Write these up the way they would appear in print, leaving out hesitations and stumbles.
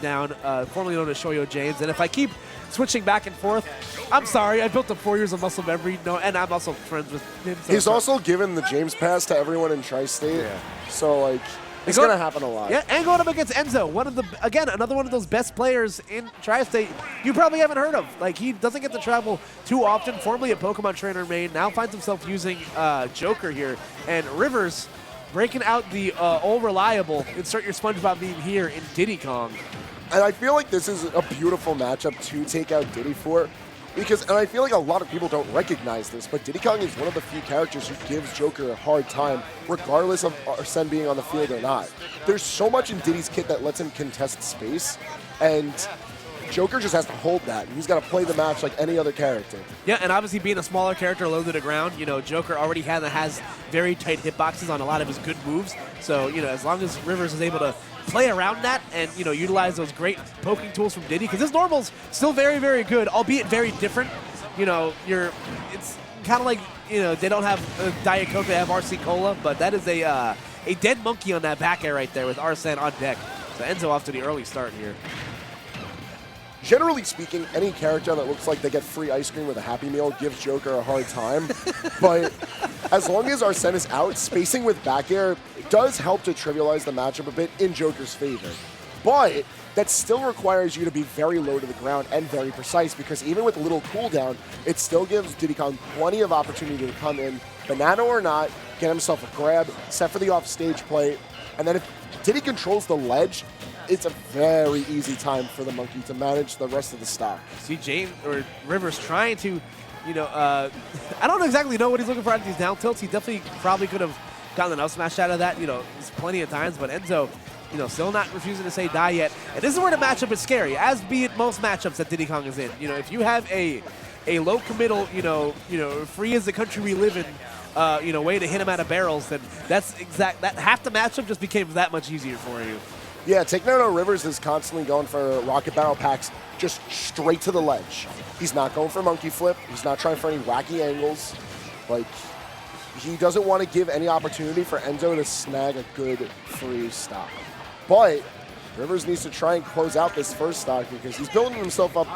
down, formerly known as Shoyo James. And if I keep switching back and forth, I'm sorry. I built up 4 years of muscle memory, and I'm also friends with him. So he's also given the James pass to everyone in Tri-State. Yeah. So, like, it's going to happen a lot. Yeah, and going up against Enzo, another one of those best players in Tri-State you probably haven't heard of. Like, he doesn't get to travel too often, formerly a Pokemon trainer main, now finds himself using Joker here. And Rivers breaking out the old reliable, insert your SpongeBob meme here in Diddy Kong. And I feel like this is a beautiful matchup to take out Diddy for. And I feel like a lot of people don't recognize this, but Diddy Kong is one of the few characters who gives Joker a hard time, regardless of Arsene being on the field or not. There's so much in Diddy's kit that lets him contest space, and Joker just has to hold that. He's got to play the match like any other character. Yeah, and obviously being a smaller character low to the ground, Joker already has very tight hitboxes on a lot of his good moves. So, as long as Rivers is able to play around that and, utilize those great poking tools from Diddy, because his normal's still very, very good, albeit very different. It's kind of like, they don't have Diet Coke, they have RC Cola, but that is a dead monkey on that back air right there with Arsene on deck. So Enzo off to the early start here. Generally speaking, any character that looks like they get free ice cream with a Happy Meal gives Joker a hard time. But as long as Arsene is out, spacing with back air does help to trivialize the matchup a bit in Joker's favor. But that still requires you to be very low to the ground and very precise, because even with a little cooldown, it still gives Diddy Kong plenty of opportunity to come in, banana or not, get himself a grab, set for the offstage play, and then if Diddy controls the ledge, it's a very easy time for the monkey to manage the rest of the stock. See James or Rivers trying to, I don't exactly know what he's looking for out of these down tilts. He definitely probably could have gotten an up smash out of that, there's plenty of times, but Enzo, still not refusing to say die yet. And this is where the matchup is scary, as be it most matchups that Diddy Kong is in. If you have a low committal, free as the country we live in, way to hit him out of barrels, then that half the matchup just became that much easier for you. Yeah, take note of Rivers is constantly going for rocket barrel packs just straight to the ledge. He's not going for monkey flip. He's not trying for any wacky angles. Like, he doesn't want to give any opportunity for Enzo to snag a good free stock. But Rivers needs to try and close out this first stock, because he's building himself up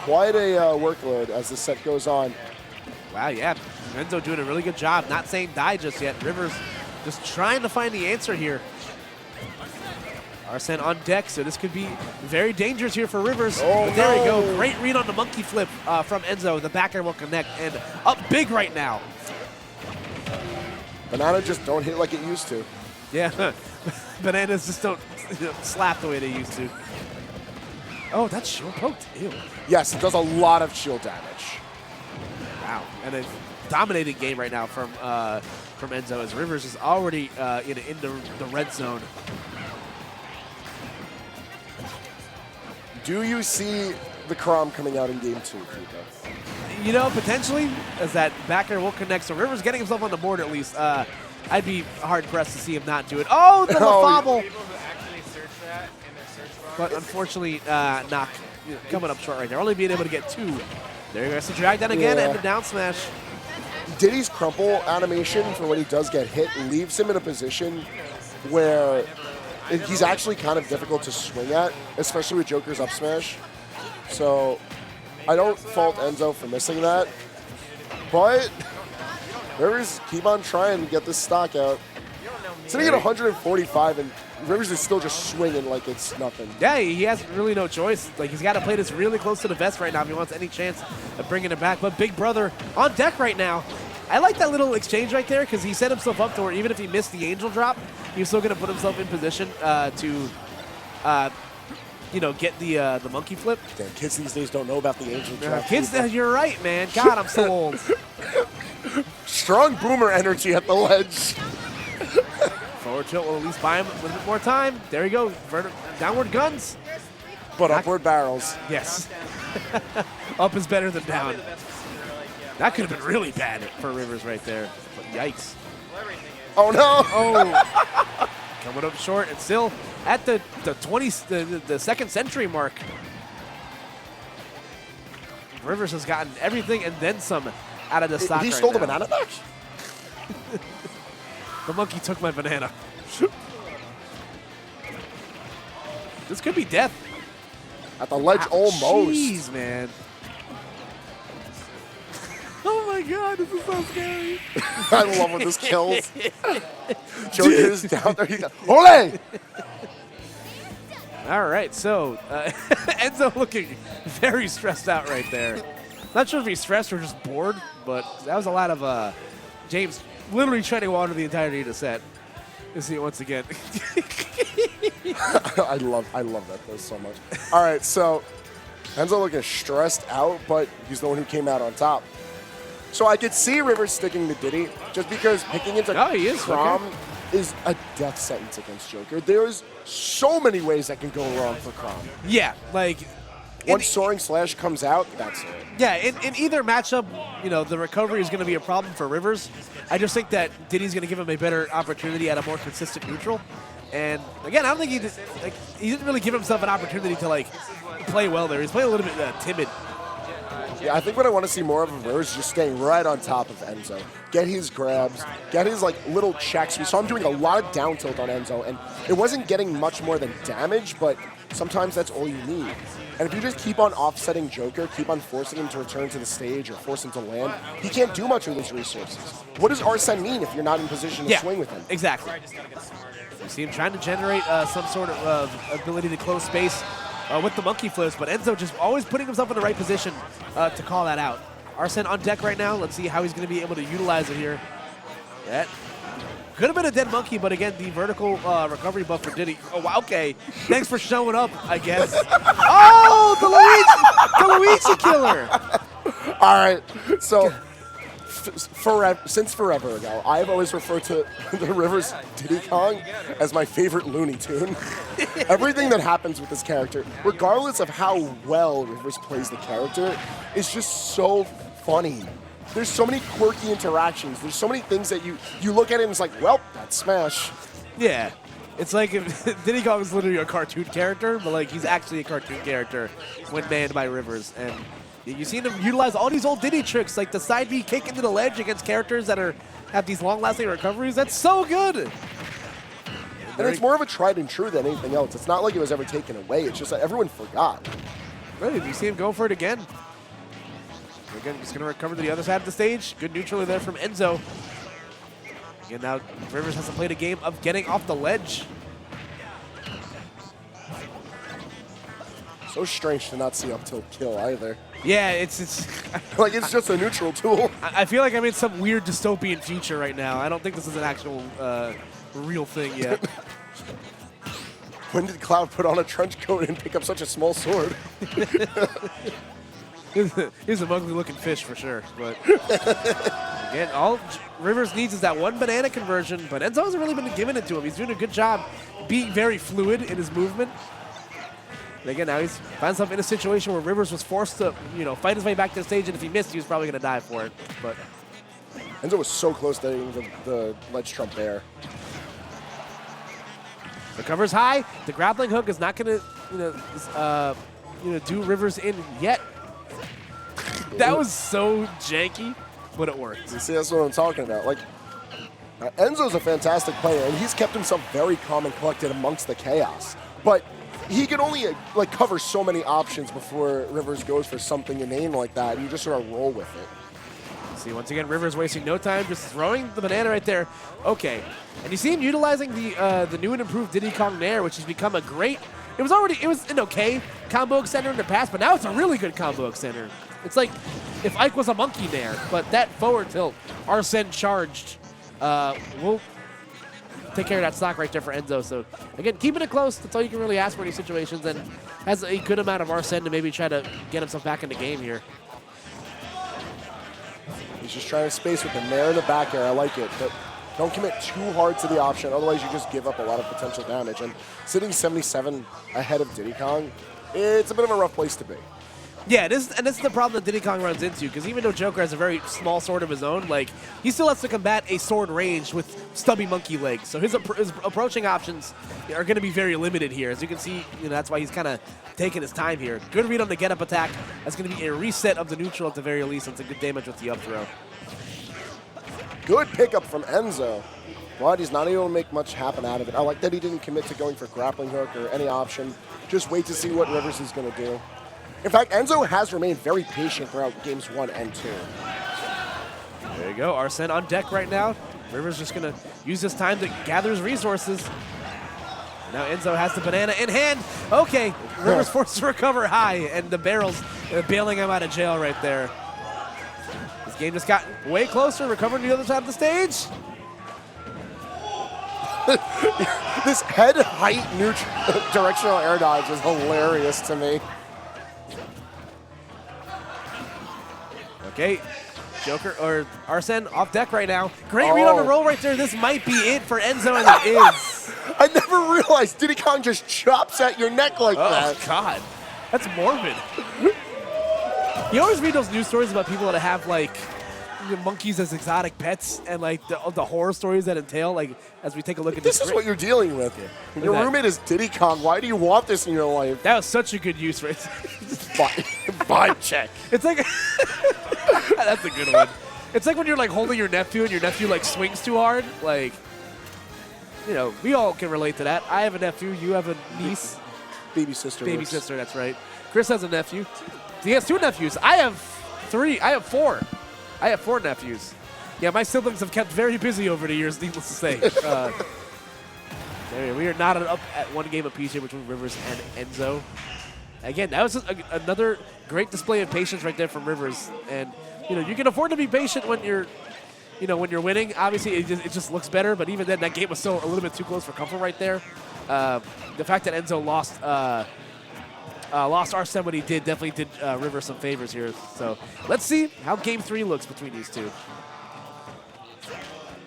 quite a workload as the set goes on. Wow, yeah. Enzo doing a really good job. Not saying die just yet. Rivers just trying to find the answer here. Arsene on deck, so this could be very dangerous here for Rivers. Oh, but there we go. Great read on the monkey flip from Enzo. The back air will connect, and up big right now. Banana just don't hit like it used to. Yeah, bananas just don't slap the way they used to. Oh, that's shield poked. Ew. Yes, it does a lot of shield damage. Wow, and a dominating game right now from Enzo, as Rivers is already in the red zone. Do you see the Crom coming out in game 2, Kuka? Potentially, as that back air will connect. So Rivers getting himself on the board at least. I'd be hard-pressed to see him not do it. Oh, the fobble! But unfortunately, not coming up short right there. Only being able to get 2. There you go. So drag down again and the down smash. Diddy's crumple animation for when he does get hit leaves him in a position where he's actually kind of difficult to swing at, especially with Joker's up smash. So I don't fault Enzo for missing that, but Rivers keep on trying to get this stock out. Sitting at 145, and Rivers is still just swinging like it's nothing. Yeah, he has really no choice. Like, he's got to play this really close to the vest right now if he wants any chance of bringing it back. But Big Brother on deck right now. I like that little exchange right there, because he set himself up to where even if he missed the angel drop, he was still going to put himself in position to, get the monkey flip. Damn, kids these days don't know about the angel drop. Kids, you're right, man. God, I'm so old. Strong boomer energy at the ledge. Forward tilt will at least buy him a little bit more time. There you go. Downward guns. But upward barrels. Yes. Up is better than down. That could have been really bad for Rivers right there. But yikes. Oh, no. Oh. Coming up short and still at the second century mark. Rivers has gotten everything and then some out of the stock. He stole the banana back? The monkey took my banana. This could be death. At the ledge, almost. Jeez, man. Oh my god, this is so scary. I love when this kills. Joker's down there. He's like, ole! All right, so Enzo looking very stressed out right there. Not sure if he's stressed or just bored, but that was a lot of James literally treading water the entirety of the set. Let's see it once again. I love that though so much. All right, so Enzo looking stressed out, but he's the one who came out on top. So I could see Rivers sticking to Diddy just because picking into Crom is a death sentence against Joker. There's so many ways that can go wrong for Crom. Yeah, like once Soaring Slash comes out, that's it. Yeah, in either matchup, you know, the recovery is going to be a problem for Rivers. I just think that Diddy's going to give him a better opportunity at a more consistent neutral. And again, I don't think he didn't really give himself an opportunity to like play well there. He's playing a little bit timid. Yeah, I think what I want to see more of Rivers is just staying right on top of Enzo. Get his grabs, get his like little checks. We saw him doing a lot of down tilt on Enzo, and it wasn't getting much more than damage, but sometimes that's all you need. And if you just keep on offsetting Joker, keep on forcing him to return to the stage or force him to land, he can't do much with his resources. What does Arsene mean if you're not in position to swing with him? Exactly. You see him trying to generate some sort of ability to close space with the monkey flips, but Enzo just always putting himself in the right position to call that out. Arsene on deck right now. Let's see how he's going to be able to utilize it here. That could have been a dead monkey, but again, the vertical recovery buff for Diddy. Oh, wow, okay. Thanks for showing up, I guess. Oh, the Luigi killer. All right, so since forever ago, I've always referred to the Rivers Diddy Kong as my favorite Looney Tune. Everything that happens with this character, regardless of how well Rivers plays the character, is just so funny. There's so many quirky interactions. There's so many things that you look at it and it's like, well, that's Smash. Yeah. It's like if Diddy Kong is literally a cartoon character, but like he's actually a cartoon character when manned by Rivers. And you've seen him utilize all these old Diddy tricks, like the side B kick into the ledge against characters that have these long-lasting recoveries. That's so good. And it's more of a tried and true than anything else. It's not like it was ever taken away. It's just that everyone forgot. Really, you see him go for it again. Again, he's going to recover to the other side of the stage. Good neutral there from Enzo. Again, now Rivers has to play the game of getting off the ledge. So strange to not see up tilt kill either. Yeah, it's like it's just a neutral tool. I feel like I'm in some weird dystopian future right now. I don't think this is an actual real thing yet. When did Cloud put on a trench coat and pick up such a small sword? He's a ugly-looking fish for sure. But again, all Rivers needs is that one banana conversion, but Enzo hasn't really been giving it to him. He's doing a good job being very fluid in his movement. And again, now he's finds himself in a situation where Rivers was forced to, fight his way back to the stage, and if he missed, he was probably going to die for it. But Enzo was so close to the ledge trump there. Recovers high. The grappling hook is not going to, do Rivers in yet. That was so janky, but it worked. You see, that's what I'm talking about. Like, Enzo's a fantastic player, and he's kept himself very calm and collected amongst the chaos. But he can only cover so many options before Rivers goes for something inane like that, and you just sort of roll with it. See, once again, Rivers wasting no time, just throwing the banana right there. Okay, and you see him utilizing the new and improved Diddy Kong Nair, which has become a great. It was an okay combo extender in the past, but now it's a really good combo extender. It's like if Ike was a monkey Nair, but that forward tilt, Arsene charged. We'll take care of that stock right there for Enzo. So again, keeping it close. That's all you can really ask for in these situations, and has a good amount of Arsene to maybe try to get himself back in the game here. He's just trying to space with the Nair in the back air. I like it, but don't commit too hard to the option. Otherwise, you just give up a lot of potential damage. And sitting 77 ahead of Diddy Kong, it's a bit of a rough place to be. Yeah, this is the problem that Diddy Kong runs into, because even though Joker has a very small sword of his own, like, he still has to combat a sword range with stubby monkey legs. So his approaching options are going to be very limited here. As you can see, that's why he's kind of taking his time here. Good read on the get-up attack. That's going to be a reset of the neutral at the very least, and some good damage with the up throw. Good pickup from Enzo. but he's not able to make much happen out of it. I like that he didn't commit to going for grappling hook or any option. Just wait to see what Rivers is going to do. In fact, Enzo has remained very patient throughout games 1 and 2. There you go. Arsene on deck right now. Rivers just going to use this time to gather his resources. Now Enzo has the banana in hand. Okay, Rivers forced to recover high, and the barrels bailing him out of jail right there. This game just got way closer, recovering to the other side of the stage. This head height directional air dodge is hilarious to me. Okay, Joker or Arsene off deck right now. Great read on the roll right there. This might be it for Enzo, and it is. I never realized Diddy Kong just chops at your neck like that. Oh, God. That's morbid. You always read those news stories about people that have, like, monkeys as exotic pets and, like, the horror stories that entail, like, as we take a look at this. This is what you're dealing with. Yeah. Your roommate is Diddy Kong. Why do you want this in your life? That was such a good use, right? Vibe check. It's like, that's a good one. It's like when you're, like, holding your nephew and your nephew, like, swings too hard. Like, you know, we all can relate to that. I have a nephew. You have a niece. Baby sister. Baby sister, that's right. Chris has a nephew. He has 2 nephews. I have 3. I have 4. I have 4 nephews. Yeah, my siblings have kept very busy over the years, needless to say. We are not up at 1 game apiece here between Rivers and Enzo. Again, that was another great display of patience right there from Rivers. And, you know, you can afford to be patient when you're, you know, when you're winning. Obviously, it just looks better. But even then, that game was still a little bit too close for comfort right there. The fact that Enzo lost Arsene when he did definitely did Rivers some favors here. So let's see how game 3 looks between these two.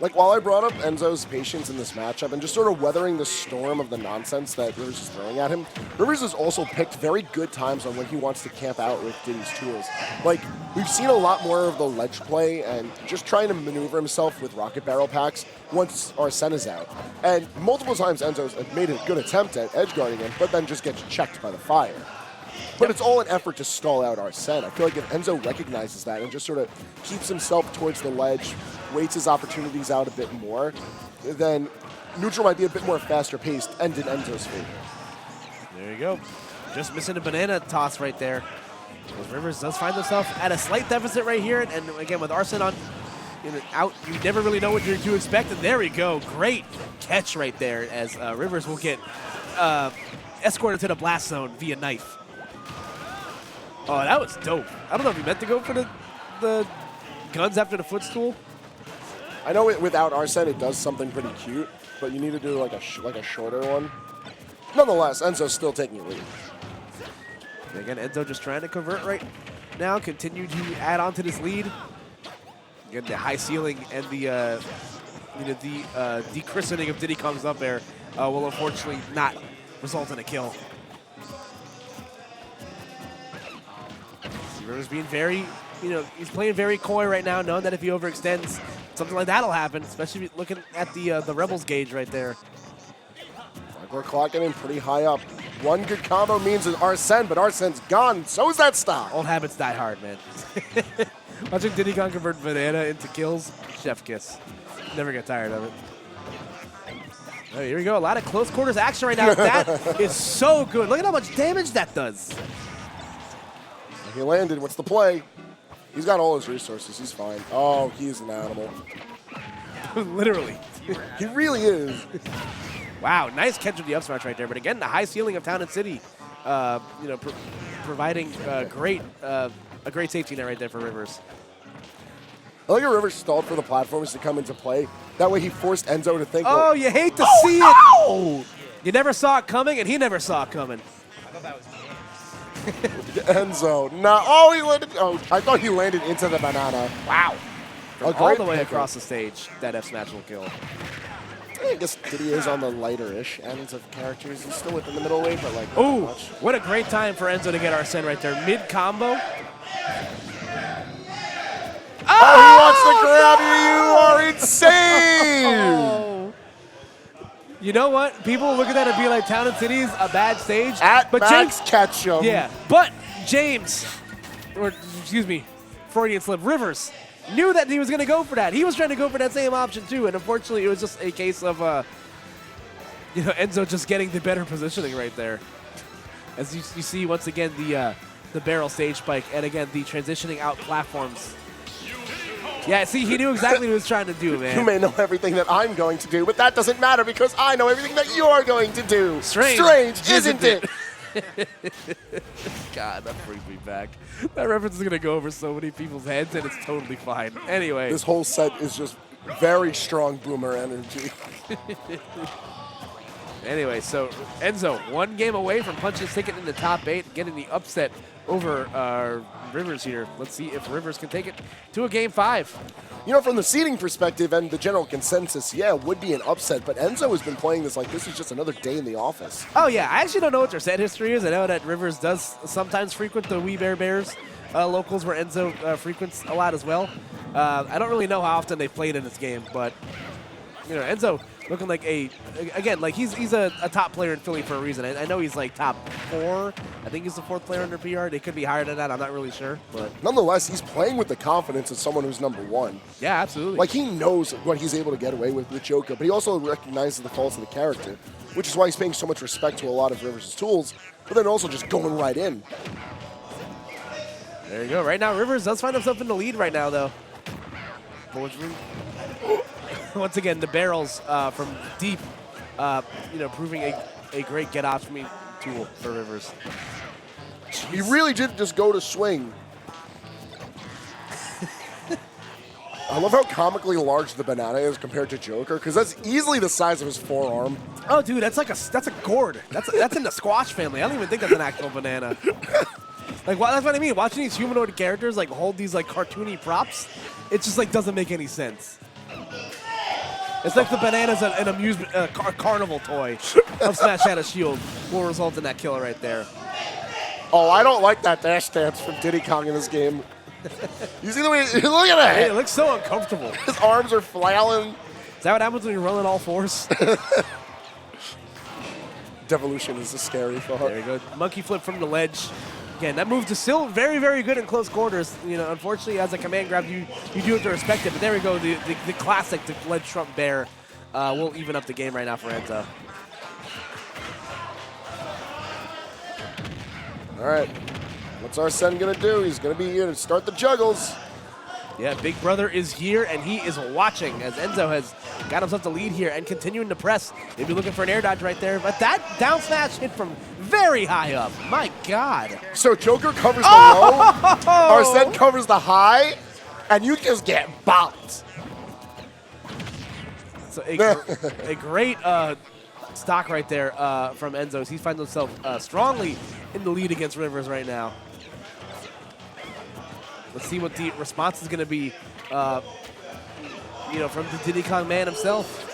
Like, while I brought up Enzo's patience in this matchup and just sort of weathering the storm of the nonsense that Rivers is throwing at him, Rivers has also picked very good times on when he wants to camp out with Diddy's tools. Like, we've seen a lot more of the ledge play and just trying to maneuver himself with rocket barrel packs once Arsene is out. And multiple times Enzo's made a good attempt at edge guarding him, but then just gets checked by the fire. But it's all an effort to stall out Arsene. I feel like if Enzo recognizes that and just sort of keeps himself towards the ledge, waits his opportunities out a bit more, then neutral might be a bit more faster paced and in Enzo's favor. There you go. Just missing a banana toss right there. Because Rivers does find himself at a slight deficit right here. And again, with Arsene on out, you never really know what you're to expect. And there we go. Great catch right there as Rivers will get escorted to the blast zone via knife. Oh, that was dope. I don't know if he meant to go for the guns after the footstool. I know without Arsene, it does something pretty cute, but you need to do like a shorter one. Nonetheless, Enzo's still taking a lead. And again, Enzo just trying to convert right now, continue to add on to this lead. Again, the high ceiling and the dechristening of Diddy Kong's up air will unfortunately not result in a kill. Rivers being very, he's playing very coy right now, knowing that if he overextends, something like that will happen, especially looking at the Rebels gauge right there. We're clocking in pretty high up. One good combo means it's Arsene, but Arsene's gone. So is that stock. Old habits die hard, man. Watching Diddy Kong convert banana into kills, chef kiss. Never get tired of it. Oh, here we go. A lot of close quarters action right now. That is so good. Look at how much damage that does. He landed. What's the play? He's got all his resources. He's fine. Oh, he's an animal. Literally. He really is. Wow, nice catch with the up smash right there. But again, the high ceiling of Town and City, providing a great safety net right there for Rivers. I like how Rivers stalled for the platforms to come into play. That way he forced Enzo to think. Oh, well, you hate to see no! it. You never saw it coming, and he never saw it coming. I thought that was me. Enzo, no. Oh, he landed. Oh, I thought he landed into the banana. Wow. From all the way across the stage, that F smash will kill. I guess Diddy is on the lighter-ish ends of characters. He's still within the middle weight, but like ooh, not much. What a great time for Enzo to get Arsene right there. Mid-combo. Oh, he wants to grab you! You are insane! Oh. You know what? People look at that and be like, Town and City's a bad stage. At but Max James, Ketchum. yeah, but James, or excuse me, Freudian slip, Rivers knew that he was going to go for that. He was trying to go for that same option too, and unfortunately it was just a case of Enzo just getting the better positioning right there. As you see once again the barrel stage spike, and again the transitioning out platforms. Yeah, see, he knew exactly what he was trying to do, man. You may know everything that I'm going to do, but that doesn't matter because I know everything that you're going to do. Strange isn't it? God, that brings me back. That reference is going to go over so many people's heads, and it's totally fine. Anyway. This whole set is just very strong boomer energy. Anyway, so Enzo, 1 game away from punching his ticket in the top 8, getting the upset over Rivers here. Let's see if Rivers can take it to a game 5. You know, from the seeding perspective and the general consensus, yeah, it would be an upset, but Enzo has been playing this like this is just another day in the office. Oh, yeah. I actually don't know what their set history is. I know that Rivers does sometimes frequent the We Bear Bears locals where Enzo frequents a lot as well. I don't really know how often they've played in this game, but, you know, Enzo looking like again, like he's a top player in Philly for a reason. I know he's like top 4. I think he's the 4th player under PR. They could be higher than that. I'm not really sure. But nonetheless, he's playing with the confidence of someone who's number 1. Yeah, absolutely. Like he knows what he's able to get away with Joker, but he also recognizes the faults of the character, which is why he's paying so much respect to a lot of Rivers' tools, but then also just going right in. There you go. Right now, Rivers does find himself in the lead right now, though. Once again, the barrels from deep, you know, proving a great get off me tool for Rivers. He really did just go to swing. I love how comically large the banana is compared to Joker, because that's easily the size of his forearm. Oh, dude, that's a gourd. That's in the squash family. I don't even think that's an actual banana. Like, that's what I mean. Watching these humanoid characters like hold these like cartoony props, it just like doesn't make any sense. It's like the banana's an amusement, carnival toy of Smash Out of Shield will result in that killer right there. Oh, I don't like that dash dance from Diddy Kong in this game. You see the way, look at that. Hey, it looks so uncomfortable. His arms are flailing. Is that what happens when you're running all 4s? Devolution is a scary thought. There you go. Monkey flip from the ledge. Again, that move is still very, very good in close quarters. You know, unfortunately, as a command grab, you do have to respect it. But there we go. The classic, the ledge trump bear will even up the game right now for Enzo. All right. What's Arsene going to do? He's going to be here to start the juggles. Yeah, Big Brother is here, and he is watching as Enzo has got himself the lead here and continuing to press. Maybe looking for an air dodge right there, but that down smash hit from very high up. My God. So Joker covers the low, Arsene covers the high, and you just get bopped. So a great stock right there from Enzo. He finds himself strongly in the lead against Rivers right now. Let's see what the response is going to be, you know, from the Diddy Kong man himself.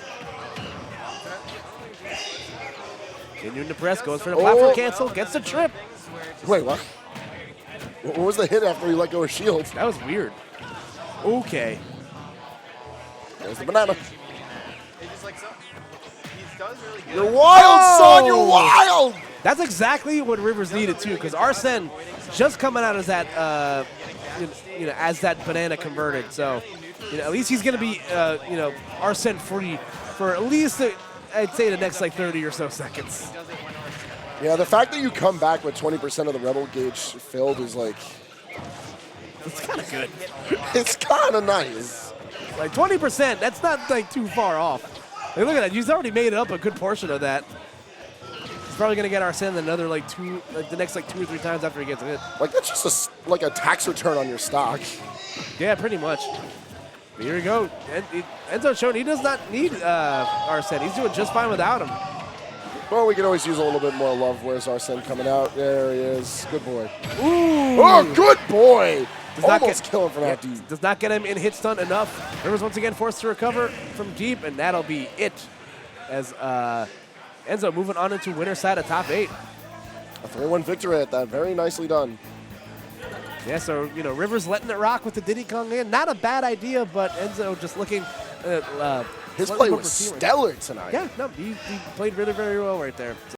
Continuing to press, goes for the platform cancel, gets the trip. Wait, what? What was the hit after he let go of shield? That was weird. Okay. There's the banana. You're wild, son! You're wild! That's exactly what Rivers needed too, because Arsene just coming out as that, you know, as that banana converted. So, you know, at least he's going to be, you know, Arsene free for at least, I'd say, the next like 30 or so seconds. Yeah, the fact that you come back with 20% of the Rebel gauge filled is like, it's kind of good. It's kind of nice. Like 20%, that's not like too far off. Like, look at that, he's already made up a good portion of that. He's probably going to get Arsene another like the next like 2 or 3 times after he gets hit. Like that's just like a tax return on your stock. Yeah, pretty much. But here we go. Enzo showing he does not need Arsene. He's doing just fine without him. Well, we could always use a little bit more love. Where's Arsene coming out? There he is. Good boy. Ooh. Oh, good boy. Does Almost kill him from that deep. Does not get him in hit stun enough. Rivers once again forced to recover from deep, and that'll be it. As Enzo moving on into winner's side of top 8. A 3-1 victory at that. Very nicely done. Yeah, so, you know, Rivers letting it rock with the Diddy Kong in. Not a bad idea, but Enzo just looking... his play was stellar tonight. Yeah, no, he played really, very well right there.